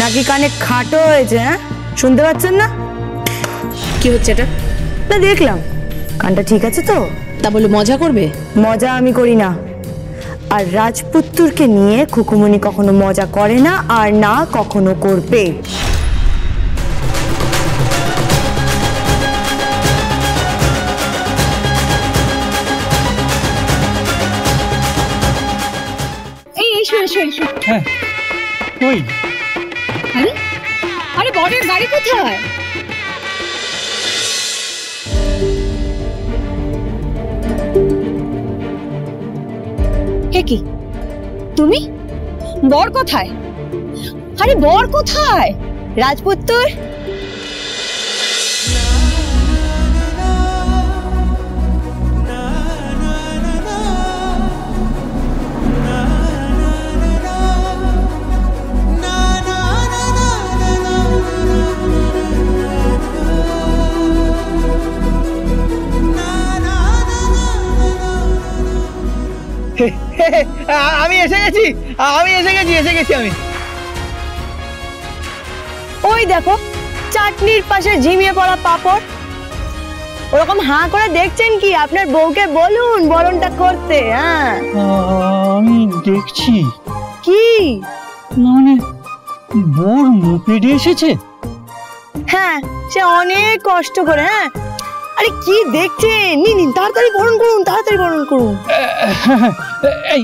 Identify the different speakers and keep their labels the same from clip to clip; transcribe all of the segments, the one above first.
Speaker 1: নাকি কানে খাটো হয়েছে? হ্যাঁ, শুনতে পাচ্ছেন না?
Speaker 2: কি হচ্ছে এটা?
Speaker 1: না, দেখলাম কানটা ঠিক আছে তো।
Speaker 2: তা বলে মজা করবে?
Speaker 1: মজা আমি করি না, আর রাজপুত্রকে নিয়ে খুকুমনি কখনো মজা করে না, আর না কখনো করবে।
Speaker 3: হ্যাঁ, ওই
Speaker 2: আরে আরে বরের গাড়ি কোথায়? কি তুমি? বর কোথায়? আরে বর কোথায়?
Speaker 1: রাজপুত্র
Speaker 3: আমি এসে গেছি, আমি
Speaker 1: ওই দেখো, চাটনির পাশে ঝিমিয়ে পড়া পাপড়। ওরকম হাঁ করে দেখছেন কি? আপনার বউকে বলুন বরণটা করতে। হ্যাঁ,
Speaker 3: আমি দেখছি।
Speaker 1: কি
Speaker 3: মানে বোর মুপেডে এসেছে?
Speaker 1: হ্যাঁ, সে অনেক কষ্ট করে। হ্যাঁ, আরে কি দেখছেন? নিন তাড়াতাড়ি বরণ করুন, তাড়াতাড়ি বরণ করুন।
Speaker 3: এই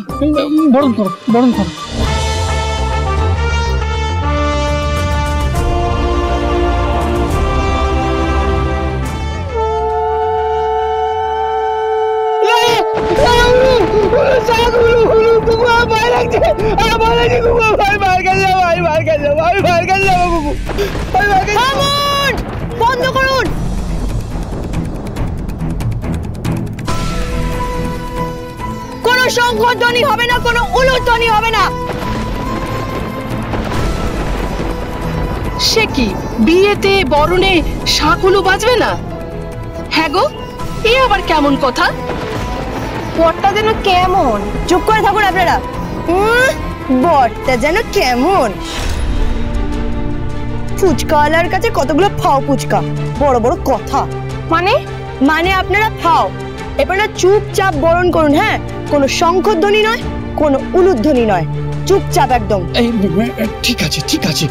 Speaker 3: বরণ করো, বরণ করো।
Speaker 1: বন্ধ করুন। কোনো শঙ্খধ্বনি হবে না, কোনো উলুধ্বনি হবে না।
Speaker 2: সে কি, বিয়েতে বরণে শাঁখুলো বাজবে না? হ্যাঁ গো, এ আবার কেমন কথা?
Speaker 1: বরটা যেন কেমন। চুপ করে থাকুন আপনারা। বরটা যেন কেমন। ফুচকাওয়ালার কাছে কতগুলো ফাও ফুচকা, বড় বড় কথা। মানে আপনারা ফাও। এবারে চুপচাপ বরণ করুন। হ্যাঁ, কোনো শঙ্খধ্বনি নয়, কোনো উলুধ্বনি নয়, চুপচাপ একদম।
Speaker 3: ঠিক আছে, ঠিক আছে,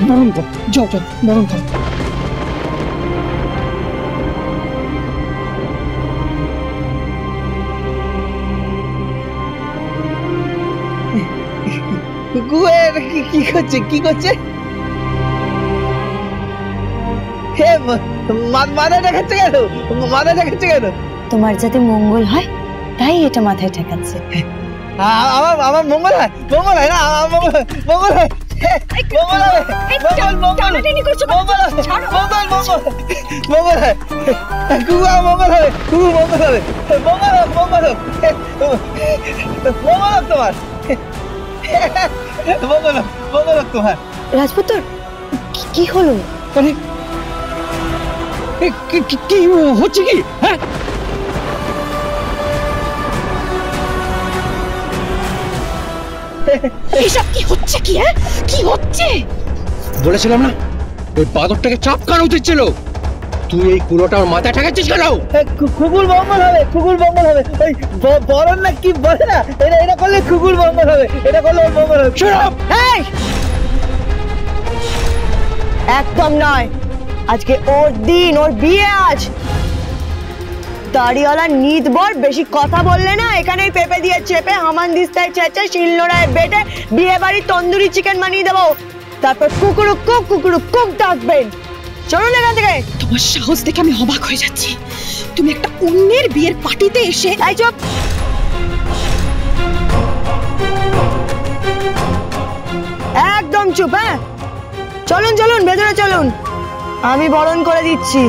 Speaker 3: বরণ কর, যাও যাও, বরণ কর। কি করছে, কি করছে? মাথা দেখাচ্ছে কেন? মাথা দেখাচ্ছে কেন?
Speaker 1: তোমার যাতে মঙ্গল হয় তাই এটা মাথায় ঠেকাচ্ছে।
Speaker 3: আমার মঙ্গল হয়? মঙ্গল হয় না, মঙ্গল হয়, মঙ্গল হয়, মঙ্গল হয়,
Speaker 2: টানাটানি করছো কেন? ছাড়ো।
Speaker 3: মঙ্গল হয়, কুকু মঙ্গল হবে, কুকু মঙ্গল হবে, মঙ্গল হোক, মঙ্গল হোক, মঙ্গল হোক তোমার, মঙ্গল হোক, মঙ্গল হোক তোমার।
Speaker 1: রাজপুত্র, কি হলো?
Speaker 3: মানে কি হচ্ছে কি? হ্যাঁ,
Speaker 2: এসব কি হচ্ছে? কি হ্যাঁ, কি হচ্ছে?
Speaker 4: বলেছিলাম না ওই বাদরটাকে চাপ কান উচিত ছিল। তুই এই কুলোটা ওর মাথায় ঠেকাচ্ছিস কেন?
Speaker 3: খুকুল মঙ্গল হবে, খুকুল মঙ্গল হবে। ওই বরণ না কি বলে না, এটা করলে খুকুল মঙ্গল হবে, এটা করলে ওর মঙ্গল হবে।
Speaker 1: এই, একদম নয়। আজকে ওর দিন, ওর বিয়ে আজ। দাড়িওয়ালা নিতবর বেশি কথা বললে না এখানেই পেঁপে দিয়ে চেপে হামানদিস্তায় চেঁচে শিলনোড়ায় বেটে বিয়ে বাড়ি তন্দুরি চিকেন বানিয়ে দেবো। তারপর কুকুরু কুক ডাকবেন। চলুন এখান থেকে।
Speaker 2: তোমার সাহস দেখে আমি অবাক হয়ে যাচ্ছি। তুমি একটা অন্যের বিয়ের পার্টিতে এসে।
Speaker 1: এই চুপ। একদম চুপ। হ্যাঁ, চলুন চলুন, ভেতরে চলুন, আমি বরণ করে দিচ্ছি।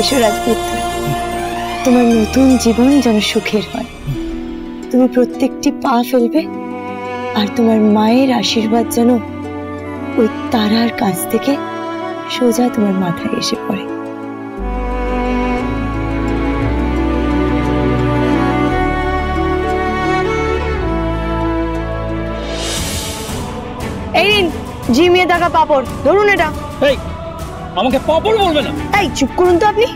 Speaker 1: এসো রাজপুত্র, তোমার নতুন জীবন যেন সুখের হয়। তুমি প্রত্যেকটি পা ফেলবে আর তোমার মায়ের আশীর্বাদ যেন ওই তারার কাছ থেকে সোজা তোমার মাথায় এসে পড়ে। এই নিন ঝিমিয়ে থাকা পাপড়, ধরুন এটা।
Speaker 3: এই আমাকে পাপড় বলবে না।
Speaker 1: এই চুপ করুন তো আপনি।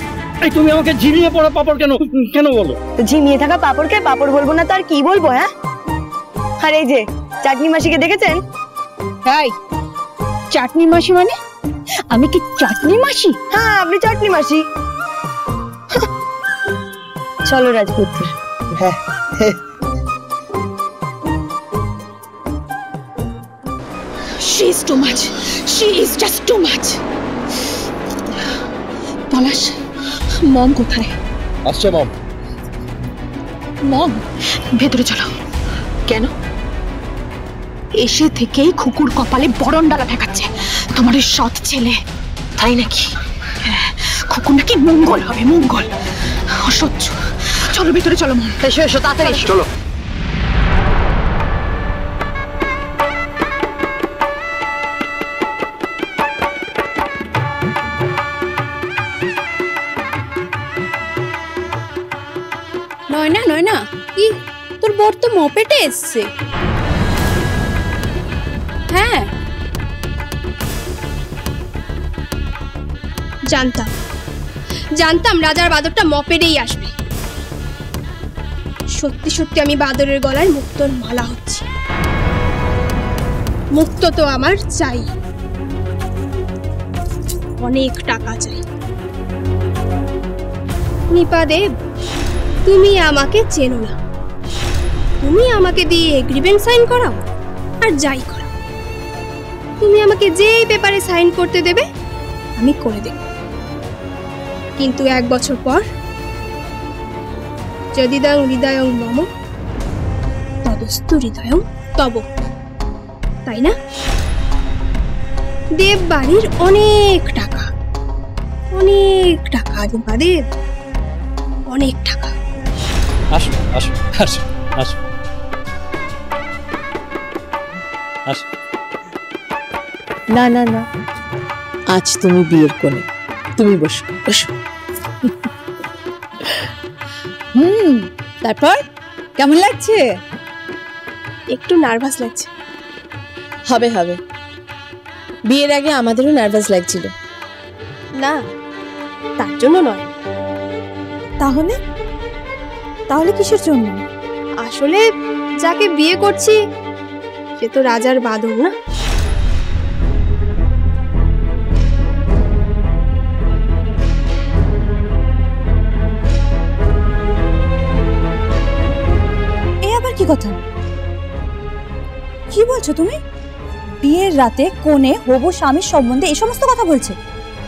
Speaker 3: এই তুমি আমাকে ঝিমিয়ে পড়া পাপড় কেন কেন বলো?
Speaker 1: তো ঝিমিয়ে থাকা পাপড়কে পাপড় বলবো না তার কি বলবো? হ্যাঁ, আর এই যে চাটনি মাসিকে দেখেছেন?
Speaker 2: তাই চাটনি মাসি মানে? আমি কি চাটনি মাসি?
Speaker 1: হ্যাঁ, আপনি চাটনি মাসি। চলো রাজপুত্র।
Speaker 3: হ্যাঁ
Speaker 2: She is too much. She is just too much. পলাশ, মম কোথায়?
Speaker 4: আসছে মম।
Speaker 2: মম, ভেতরে চলো। কেন? এসে থেকেই খুকুর কপালে বরণ ডালা ঠেকাচ্ছে তোমার এই সৎ ছেলে। তাই নাকি? খুকুর নাকি মঙ্গল হবে, মঙ্গল। অসহ্য। চলো ভেতরে চলো মম।
Speaker 1: এসো এসো তাড়াতাড়ি এসো।
Speaker 4: চলো।
Speaker 5: নয়না নয়না, কি তোর বর তো মপেটে এসছে। হ্যাঁ জানতাম জানতাম রাজার বাদরটা মপেটেই আসবে। সত্যি সত্যি আমি বাদরের গলায় মুক্তোর মালা হচ্ছে। মুক্তো তো আমার চাই, অনেক টাকা চাই। নিপাদেব, তুমি আমাকে চেনো না, তুমি আমাকে দিয়ে এগ্রিমেন্ট সাইন করাও আর যাই করাও। তুমি আমাকে যেই পেপারে সাইন করতে দেবে আমি করে দেব, কিন্তু 1 বছর পর যদিদং হৃদয়ং মম তদস্তু হৃদয়ং তব, তাই না? দেব বাড়ির অনেক টাকা, অনেক টাকা দেব, অনেক টাকা।
Speaker 3: আসো আসো আসো আসো আসো।
Speaker 1: না না না,
Speaker 6: আজ তুমি বিয়ের কোণে, তুমি বসো বসো।
Speaker 5: তারপর কেমন লাগছে? একটু নার্ভাস লাগছে।
Speaker 6: হবে হবে, বিয়ের আগে আমাদেরও নার্ভাস লাগছিল।
Speaker 5: না, তার জন্য নয়।
Speaker 1: তাহলে তাহলে কিসের জন্য?
Speaker 5: আসলে যাকে বিয়ে করছি সে তো রাজার বাদর না।
Speaker 1: এ আবার কি কথা? কি বলছো তুমি? বিয়ের রাতে কোণে হবু স্বামীর সম্বন্ধে এই সমস্ত কথা বলছে?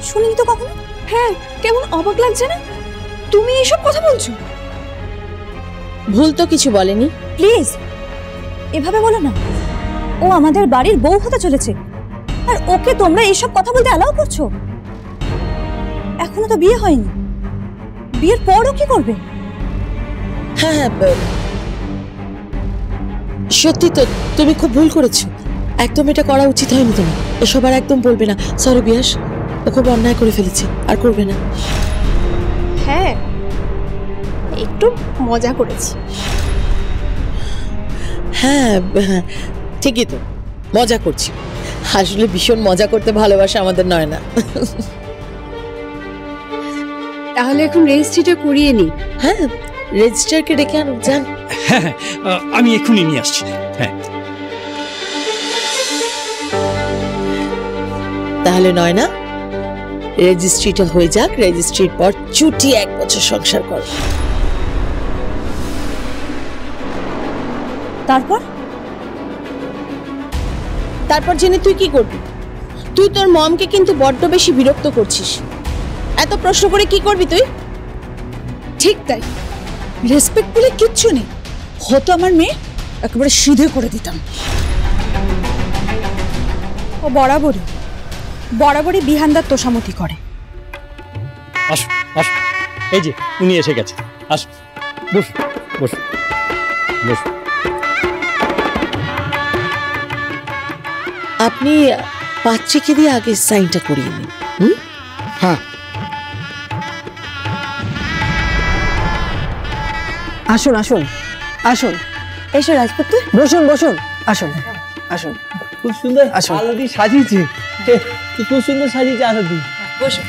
Speaker 1: শুনিনি তো কখনো।
Speaker 5: হ্যাঁ, কেমন অবাক লাগছে না? তুমি এসব কথা বলছো?
Speaker 6: ভুল তো কিছু বলেনি।
Speaker 1: প্লিজ এভাবে বলো না, ও আমাদের বাড়ির বউ হতে চলেছে আর ওকে তোমরা এইসব কথা বলতে অ্যালাউ করছো? এখনো তো বিয়ে হয়নি, বিয়ের পরও কি করবে?
Speaker 6: হ্যাঁ হ্যাঁ, সত্যি তো তুমি খুব ভুল করেছো, একদম এটা করা উচিত হয়নি তোমার। এসব আর একদম বলবে না। সরি বিয়াস, ও খুব অন্যায় করে ফেলেছে, আর করবে না।
Speaker 5: হ্যাঁ, একটু মজা করেছি।
Speaker 6: হ্যাঁ হ্যাঁ, ঠিকই তো, মজা করছি। আসলে ভীষণ মজা করতে ভালোবাসে আমাদের নয়না।
Speaker 5: তাহলে এখন রেজিস্ট্রিটা করিয়ে নি।
Speaker 6: হ্যাঁ, রেজিস্ট্রারকে ডেকে আনো, যান।
Speaker 7: হ্যাঁ হ্যাঁ, আমি এক্ষুনি নিয়ে আসছি। হ্যাঁ,
Speaker 6: তাহলে নয়না, রেজিস্ট্রিটা হয়ে যাক, রেজিস্ট্রির পর চুটি 1 বছর সংসার করো।
Speaker 1: তারপর
Speaker 6: তারপর জেনে তুই কি করবি? তুই তোর মমকে কিন্তু বড্ড বেশি বিরক্ত করছিস। এত প্রশ্ন করে কি করবি তুই?
Speaker 1: ঠিক তাই, রেসপেক্ট বলে কিচ্ছু নেই। হতো আমার মেয়ে, একেবারে সিধে করে দিতাম। ও বরাবরই বিহানদার তোষামতি করে।
Speaker 7: আসুন। আসো, এই যে উনি এসে গেছে। আসো, বস বস বস।
Speaker 6: আপনি পাত্রীকে দিয়ে আগে সাইনটা করিয়ে নিন।
Speaker 4: হ্যাঁ,
Speaker 1: আসুন আসুন আসুন, এসো রাজপুত্র, বসুন বসুন, আসুন আসুন।
Speaker 3: খুব সুন্দর
Speaker 1: আসুন।
Speaker 3: আরতি সাজিয়েছে, খুব সুন্দর সাজিয়েছে আরতি।
Speaker 1: বসুন।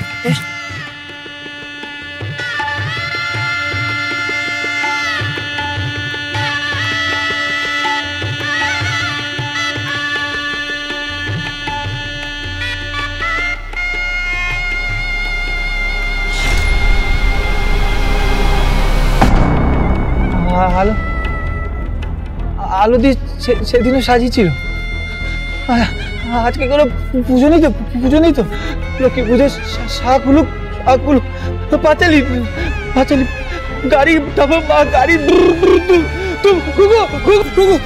Speaker 3: আলো আলতি সেদিনও সাজিয়েছিল। আজকে কোনো পুজো নেই তো? পুজো নেই তো? লক্ষ্মী পুজোর শাকগুলো পাঁচালি পাঁচালি গাড়ি গাড়ি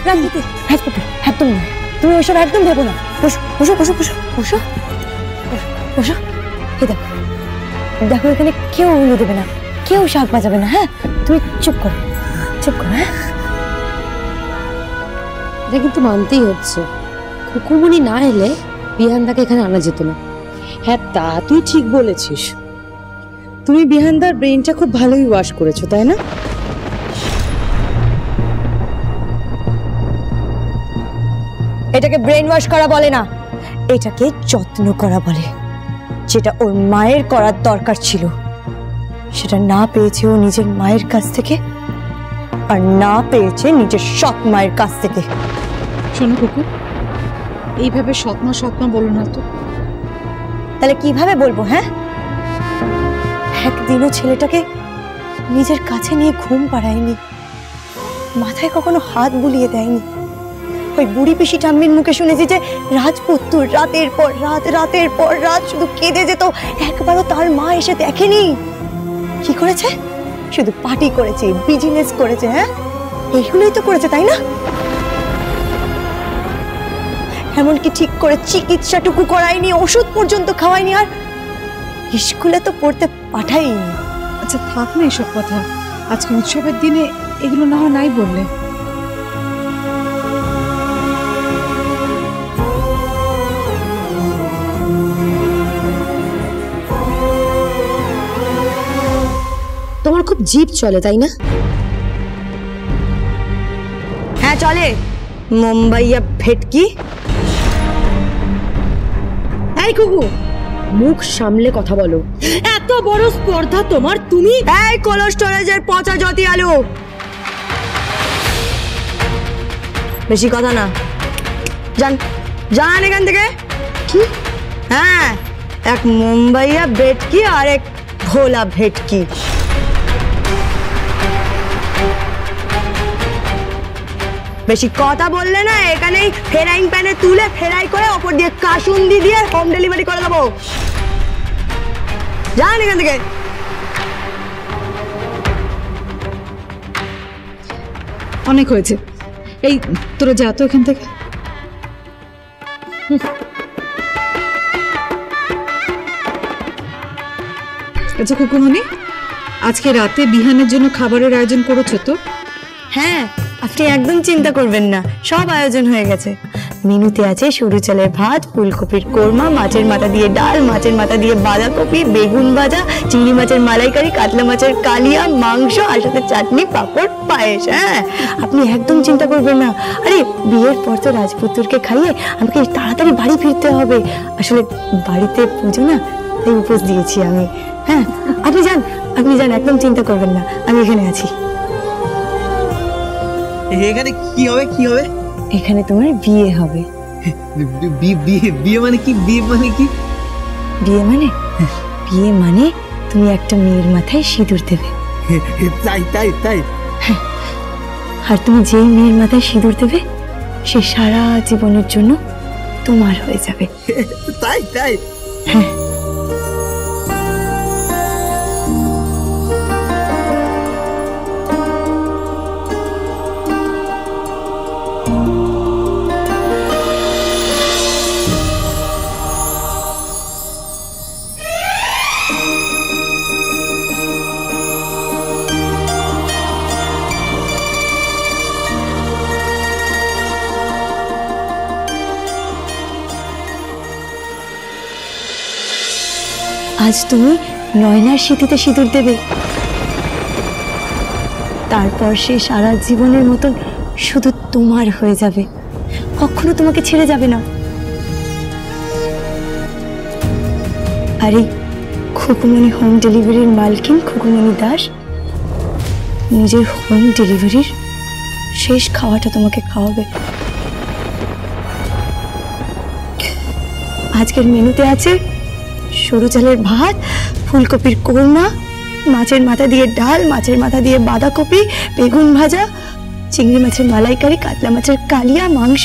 Speaker 1: রাজপুত্র রাজপুত্র, একদম না, তুমি ওইসব একদম ভেবো না। বসো বসো বসো বসো বসো বসো। এই দেখো দেখো, এখানে কেউ উড়ে দেবে না, কেউ শাক বাজাবে না। হ্যাঁ, তুমি চুপ করো, চুপ করো। হ্যাঁ,
Speaker 8: এটা কিন্তু মানতেই হচ্ছে, খুকুমনি না এলে বিহানদাকে এখানে আনা যেত না।
Speaker 6: হ্যাঁ, তা তুই ঠিক বলেছিস। তুমি বিহানদার ব্রেনটা খুব ভালোই ওয়াশ করেছো, তাই না?
Speaker 1: এটাকে ব্রেন ওয়াশ করা বলে না, এটাকে যত্ন করা বলে। যেটা ওর মায়ের করার দরকার ছিল সেটা না পেয়েছে ও নিজের মায়ের কাছ থেকে, আর না পেয়েছে নিজের সৎ মায়ের কাছ থেকে।
Speaker 2: শোনো কুকু, এইভাবে সৎমা সৎমা বলো না তো।
Speaker 1: তাহলে কিভাবে বলবো? হ্যাঁ, একদিনও ছেলেটাকে নিজের কাছে নিয়ে ঘুম পাড়ায়নি, মাথায় কখনো হাত বুলিয়ে দেয়নি। ওই বুড়ি পিসি ঠাম্মির মুখে শুনেছি যে রাজপুত্র রাতের পর রাত, রাতের পর রাত শুধু কেঁদে যেত, একবারও তার মা এসে দেখেনি। কি করেছে? শুধু পার্টি করেছে, বিজনেস করেছে। হ্যাঁ, এইগুলোই তো করেছে, তাই না? এমনকি ঠিক করে চিকিৎসাটুকু করায়নি, ওষুধ পর্যন্ত খাওয়ায়নি, আর স্কুলে তো পড়তে পাঠায়নি।
Speaker 2: আচ্ছা থাক না এসব কথা, আজকে উৎসবের দিনে এগুলো না হয় নাই বললে।
Speaker 8: তোমার খুব জিভ চলে, তাই না?
Speaker 1: হ্যাঁ চলে, মুম্বাইয়া ভেটকি।
Speaker 8: এই কুকু, মুখ সামলে কথা বলো। এত বড় স্পর্ধা তোমার, তুমি
Speaker 1: এই কোল্ড স্টোরেজের পচা জ্যোতি আলু, বেশি কথা না, যান যান এখান থেকে।
Speaker 8: কি?
Speaker 1: হ্যাঁ, এক মুম্বাইয়া ভেটকি আর এক ভোলা ভেটকি। বেশি কথা বললে না, এখানেই ফ্রাইং প্যানে তুলে ফ্রাই করে ওপর দিয়ে কাসুন্দি দিয়ে হোম ডেলিভারি করে দেবো। যান এখান থেকে।
Speaker 2: অনেক হয়েছে, এই তোরা যা তো এখান থেকে। আচ্ছা কুকুমনি, আজকে রাতে বিহানের জন্য খাবারের আয়োজন করেছো তো?
Speaker 1: হ্যাঁ, আপনি একদম চিন্তা করবেন না, সব আয়োজন হয়ে গেছে। মেনুতে আছে সরু চালের ভাত, ফুলকপির কোরমা, মাছের মাথা দিয়ে ডাল, মাছের মাথা দিয়ে বাঁধাকপি, বেগুন ভাজা, চিংড়ি মাছের মালাইকারি, কাতলা মাছের কালিয়া, মাংস, আর সাথে চাটনি, পাঁপড়, পায়েস। হ্যাঁ, আপনি একদম চিন্তা করবেন না। আরে বিয়ের পর তো রাজপুত্রকে খাইয়ে আমাকে তাড়াতাড়ি বাড়ি ফিরতে হবে। আসলে বাড়িতে পুজো না, তাই উপোস দিয়েছি আমি। হ্যাঁ, আপনি যান, আপনি যান, একদম চিন্তা করবেন না, আমি এখানে আছি।
Speaker 3: এখানে কি হবে? কি হবে?
Speaker 1: এখানে তোমার বিয়ে হবে।
Speaker 3: বিয়ে মানে কি? বিয়ে মানে কি?
Speaker 1: বিয়ে মানে, বিয়ে মানে তুমি একটা মেয়ের মাথায় সিঁদুর দেবে।
Speaker 3: তাই তাই তাই
Speaker 1: আর তুমি যেই মেয়ের মাথায় সিঁদুর দেবে সে সারা জীবনের জন্য তোমার হয়ে যাবে।
Speaker 3: তাই তাই
Speaker 1: হ্যাঁ, আজ তুমি নয়নার স্মৃতিতে সিঁদুর দেবে, তারপর সে সারা জীবনের মতন শুধু তোমার হয়ে যাবে, কখনো তোমাকে ছেড়ে যাবে না। আরে খুকুমনি হোম ডেলিভারির মালকিন খুকুমনি দাস নিজের হোম ডেলিভারির শেষ খাওয়াটা তোমাকে খাওয়াবে। আজকের মেনুতে আছে সরু চালের ভাত, ফুলকপির কোরমা, মাছের মাথা দিয়ে ডাল, মাছের মাথা দিয়ে বাঁধাকপি, বেগুন ভাজা, চিংড়ি মাছের মালাইকারি, কাতলা মাছের কালিয়া, মাংস,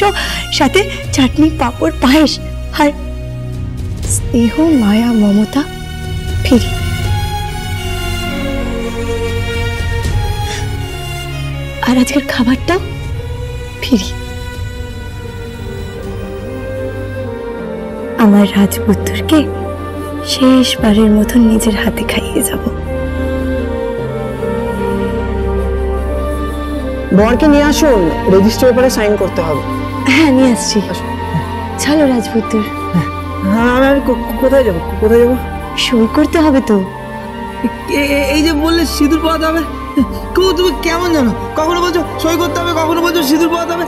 Speaker 1: সাথে চাটনি, পাঁপড়, পায়েস আর স্নেহ, মায়া, মমতা ফিরি। আর আজকের খাবারটাও ফিরি। আমার রাজপুত্রকে শেষবারের মতন নিজের হাতে খাইয়ে যাব।
Speaker 3: বরকে নিয়ে আসুন, রেজিস্টার পেপারে সাইন করতে হবে।
Speaker 1: হ্যাঁ নিয়ে আসছি, চলো রাজপুত্র।
Speaker 3: হ্যাঁ আমি কোথায় যাবো, কোথায় যাবো?
Speaker 1: সই করতে হবে তো।
Speaker 3: এই যে বললে সিঁদুর পরাতে হবে, তুমি কেমন জানো? কখনো বলছো সই করতে হবে, কখনো বলছো সিঁদুর পরাতে হবে।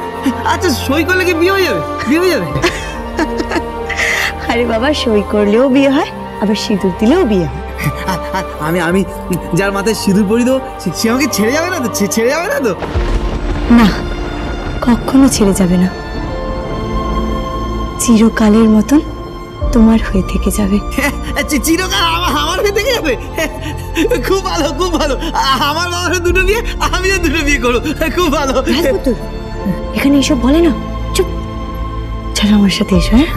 Speaker 3: আচ্ছা সই করলে কি বিয়ে হয়ে যাবে? বিয়ে হয়ে যাবে?
Speaker 1: আরে বাবা, সই করলেও বিয়ে হয়, আবার সিঁদুর দিলেও বিয়ে হয়।
Speaker 3: আমি যার মাথায় সিঁদুর পরি দেবো সে আমাকে ছেড়ে যাবে না তো? ছেড়ে যাবে না তো?
Speaker 1: না, কখনো ছেড়ে যাবে না, চিরকালের মতন তোমার হয়ে থেকে যাবে।
Speaker 3: চিরকাল আমার হয়ে থেকে যাবে? খুব ভালো, খুব ভালো। আমার বাবার দুটো বিয়ে, আমিও দুটো বিয়ে করবো। খুব ভালো।
Speaker 1: এখানে এসব বলে না, চুপ। চলো আমার সাথে এসো। হ্যাঁ,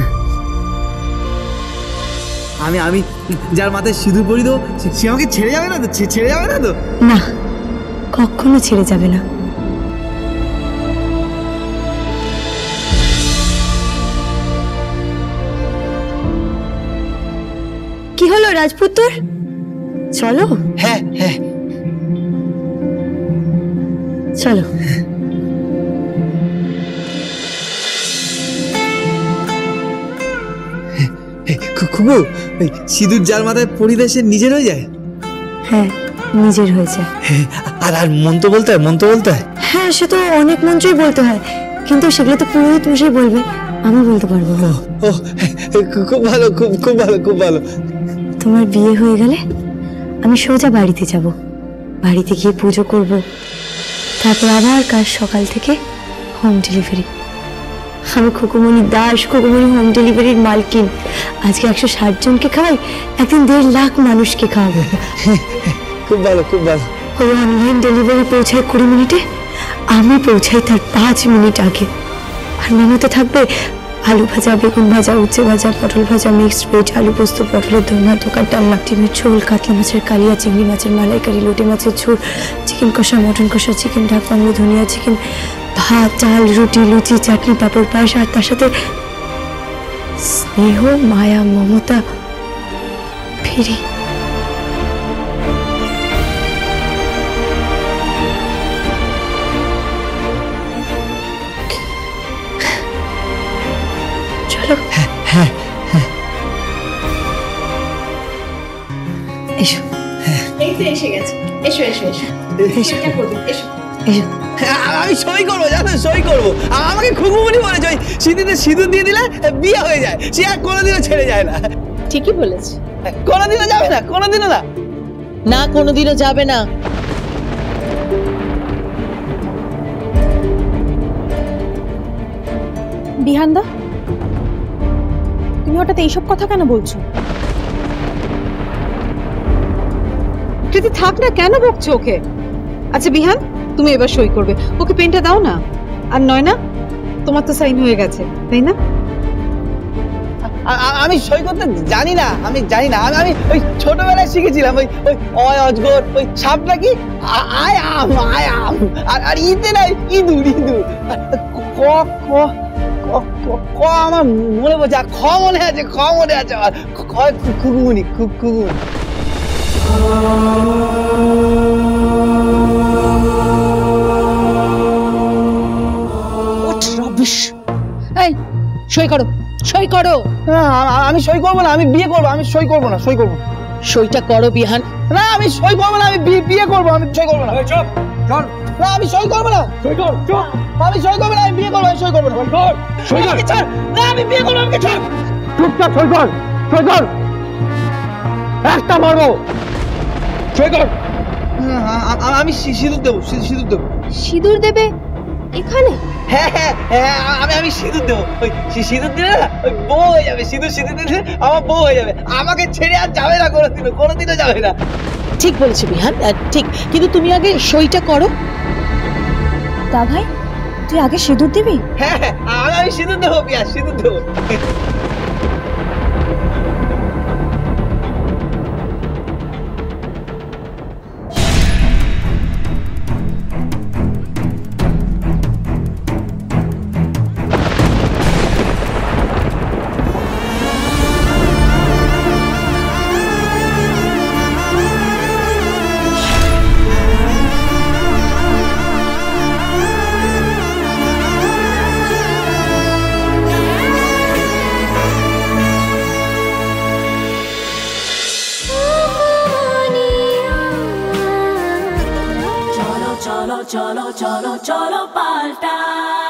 Speaker 3: আমি যার মাথায় সিঁদুর পরি দেবো সে আমাকে ছেড়ে যাবে না তো? ছেড়ে যাবে না তো?
Speaker 1: না, কখনো ছেড়ে যাবে না। কি হলো রাজপুত্র, চলো।
Speaker 3: হ্যাঁ হ্যাঁ
Speaker 1: চলো।
Speaker 3: খুবু, সিঁদুর যার মাথায় পরিলে সে নিজের হয়ে যায়?
Speaker 1: হ্যাঁ, নিজের হয়েছে।
Speaker 3: আর মন্ত্র বলতে হয়, মন্ত্র বলতে হয়?
Speaker 1: হ্যাঁ, সে তো অনেক মন্ত্রই বলতে হয়, কিন্তু সেগুলো তো পুরোহিত মশাই বলবে, আমি বলতে পারবো না।
Speaker 3: ও খুব ভালো, খুব ভালো, খুব ভালো।
Speaker 1: তোমার বিয়ে হয়ে গেলে আমি সোজা বাড়িতে যাব, বাড়িতে গিয়ে পুজো করব, তারপর আবার কাল সকাল থেকে হোম ডেলিভারি। আমি খুকুমনি দাস, খুকুমনি হোম ডেলিভারির মালকিন। আজকে 160 জনকে খাওয়াই, একদিন 1.5 লাখ মানুষকে খাওয়াবো।
Speaker 3: খুব ভালো, খুব ভালো।
Speaker 1: ওই অনলাইন ডেলিভারি পৌঁছায় 20 মিনিটে, আমি পৌঁছাই তার 5 মিনিট আগে। আর মেনুতে থাকবে আলু ভাজা, বেগুন ভাজা, উচ্ছে ভাজা, পটল ভাজা, মিক্সড ভেজ, আলু পোস্ত, পটলের দোরমা, দোকান ডালনা, ডিমের ঝোল, কাতলা মাছের কালিয়া, চিংড়ি মাছের মালাইকারি, লোটে মাছের ঝোল, চিকেন কষা, মটন কষা, চিকেন ঢাক বাংলো, ধনিয়া চিকেন, ভাত, চাল, রুটি, লুচি, চাটনি, পাঁপড়, পায়েস, আর তার সাথে স্নেহ, মায়া, মমতা ফিরি। চলো। এসো।
Speaker 2: এই তো এসে গেছে, এসো এসো এসো। এসো।
Speaker 3: আমি সই করবো, জানো, সই করবো। আমাকে খুকুমনি বলেছে ওই সিঁদুরে সিঁদুর দিয়ে দিলে বিয়ে হয়ে যায়, সে আর কোনোদিনও ছেড়ে যায় না।
Speaker 2: ঠিকই বলেছে।
Speaker 3: কোনোদিনও যাবে না, কোনোদিনও না।
Speaker 6: না, কোনোদিনও যাবে না।
Speaker 2: বিহানদা, তুমি হঠাৎ এইসব কথা কেন বলছো? যদি থাক না, কেন বকছো ওকে? আচ্ছা বিহান, তুমি এবার সই করবে, ওকে পেনটা দাও না। আর নয় না, তোমার তো সাইন হয়ে গেছে, তাই না?
Speaker 3: আমি সই করতে জানি না, আমি জানি না। আমি ওই ছোটবেলায় শিখেছিলাম, ওই ওই অয় অজগর, ওই সাপটা কি আয় আম, আয় আম, আর ইতে নাই ইঁদুর, ইঁদুর। ক ক ক আমার মনে পড়ছে, খ মনে আছে, খ মনে আছে আমার। খুকুমনি, খুকুমনি।
Speaker 2: এই সই করো, সই করো।
Speaker 3: আমি সই করবো না, আমি বিয়ে করবো, আমি সই করবো না, সই করবো।
Speaker 6: সইটা করো বিহান।
Speaker 3: না আমি সই করবো না, আমি বিয়ে করবো, আমি সই করবো না।
Speaker 4: চুপ চল,
Speaker 3: না আমি সই করবো না,
Speaker 4: সই কর, চুপ
Speaker 3: আমি সই করবো না, আমি বিয়ে করবো, আমি সই করবো না।
Speaker 4: সই কর, সই কর।
Speaker 3: আমাকে ছাড়, না আমি বিয়ে করবো, আমাকে ছাড়।
Speaker 4: চুপচাপ সই কর, সই কর, একটা মারবো, সই কর।
Speaker 3: আমি সিঁদুর দেবো, সিঁদুর দেবো।
Speaker 5: সিঁদুর দেবে এখানে?
Speaker 3: হ্যাঁ হ্যাঁ হ্যাঁ, আমি সিঁদুর দেবো। ওই সিঁদুর দিলে না ওই বউ হয়ে যাবে, সিঁদুর দিলে আমার বউ হয়ে যাবে, আমাকে ছেড়ে আর যাবে না কোনোদিনও যাবে না।
Speaker 6: ঠিক বলেছে বিহান, ঠিক, কিন্তু তুমি আগে সইটা করো।
Speaker 1: তা ভাই তুই আগে সিঁদুর দিবি?
Speaker 3: হ্যাঁ হ্যাঁ, আমি সিঁদুর দেবো, পিয়া সিঁদুর দেবো।
Speaker 9: cholo cholo cholo cholo palta